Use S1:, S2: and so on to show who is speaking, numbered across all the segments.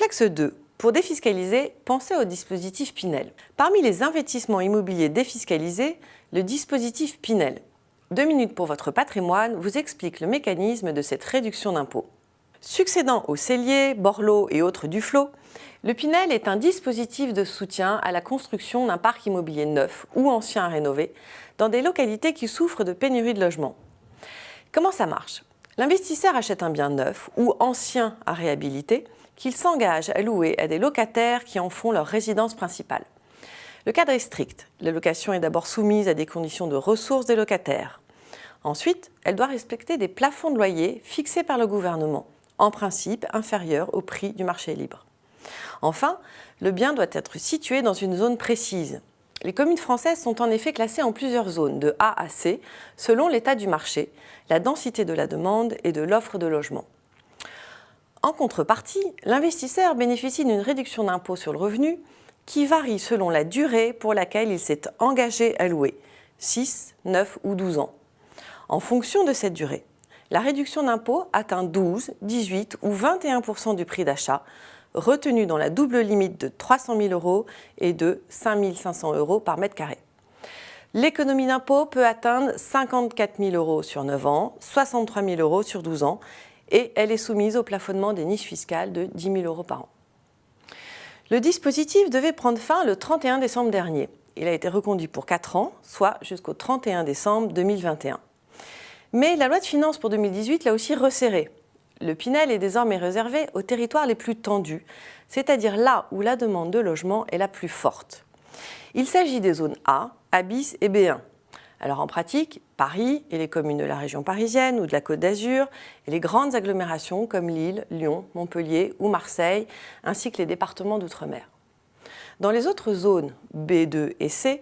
S1: Réflexe 2. Pour défiscaliser, pensez au dispositif Pinel. Parmi les investissements immobiliers défiscalisés, le dispositif Pinel. 2 minutes pour votre patrimoine vous explique le mécanisme de cette réduction d'impôt. Succédant aux celliers, borlots et autres Duflot, le Pinel est un dispositif de soutien à la construction d'un parc immobilier neuf ou ancien à rénover dans des localités qui souffrent de pénurie de logements. Comment ça marche? L'investisseur achète un bien neuf ou ancien à réhabiliter qu'il s'engage à louer à des locataires qui en font leur résidence principale. Le cadre est strict. La location est d'abord soumise à des conditions de ressources des locataires. Ensuite, elle doit respecter des plafonds de loyer fixés par le gouvernement, en principe inférieurs au prix du marché libre. Enfin, le bien doit être situé dans une zone précise. Les communes françaises sont en effet classées en plusieurs zones, de A à C, selon l'état du marché, la densité de la demande et de l'offre de logement. En contrepartie, l'investisseur bénéficie d'une réduction d'impôt sur le revenu qui varie selon la durée pour laquelle il s'est engagé à louer, 6, 9 ou 12 ans. En fonction de cette durée, la réduction d'impôt atteint 12, 18 ou 21% du prix d'achat, retenu dans la double limite de 300 000 € et de 5 500 € par mètre carré. L'économie d'impôt peut atteindre 54 000 € sur 9 ans, 63 000 € sur 12 ans, et elle est soumise au plafonnement des niches fiscales de 10 000 € par an. Le dispositif devait prendre fin le 31 décembre dernier. Il a été reconduit pour 4 ans, soit jusqu'au 31 décembre 2021. Mais la loi de finances pour 2018 l'a aussi resserré. Le Pinel est désormais réservé aux territoires les plus tendus, c'est-à-dire là où la demande de logement est la plus forte. Il s'agit des zones A, A bis et B1. Alors en pratique, Paris et les communes de la région parisienne ou de la Côte d'Azur et les grandes agglomérations comme Lille, Lyon, Montpellier ou Marseille, ainsi que les départements d'outre-mer. Dans les autres zones B2 et C,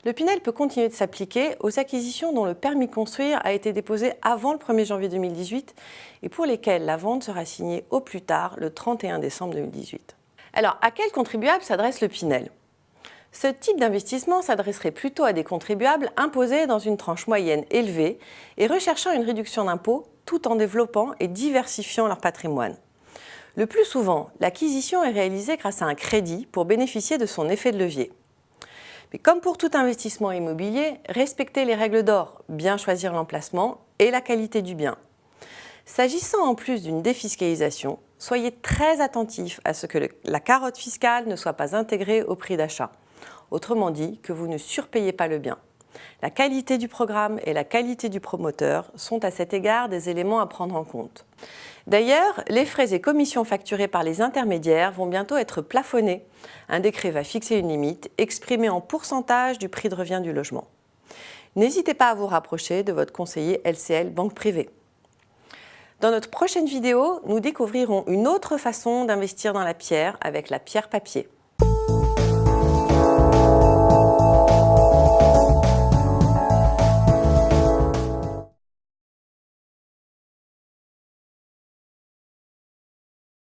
S1: le Pinel peut continuer de s'appliquer aux acquisitions dont le permis de construire a été déposé avant le 1er janvier 2018 et pour lesquelles la vente sera signée au plus tard le 31 décembre 2018. Alors, à quel contribuable s'adresse le Pinel ? Ce type d'investissement s'adresserait plutôt à des contribuables imposés dans une tranche moyenne élevée et recherchant une réduction d'impôt tout en développant et diversifiant leur patrimoine. Le plus souvent, l'acquisition est réalisée grâce à un crédit pour bénéficier de son effet de levier. Mais comme pour tout investissement immobilier, respectez les règles d'or, bien choisir l'emplacement et la qualité du bien. S'agissant en plus d'une défiscalisation, soyez très attentifs à ce que la carotte fiscale ne soit pas intégrée au prix d'achat. Autrement dit, que vous ne surpayez pas le bien. La qualité du programme et la qualité du promoteur sont à cet égard des éléments à prendre en compte. D'ailleurs, les frais et commissions facturés par les intermédiaires vont bientôt être plafonnés. Un décret va fixer une limite exprimée en pourcentage du prix de revient du logement. N'hésitez pas à vous rapprocher de votre conseiller LCL Banque Privée. Dans notre prochaine vidéo, nous découvrirons une autre façon d'investir dans la pierre avec la pierre papier.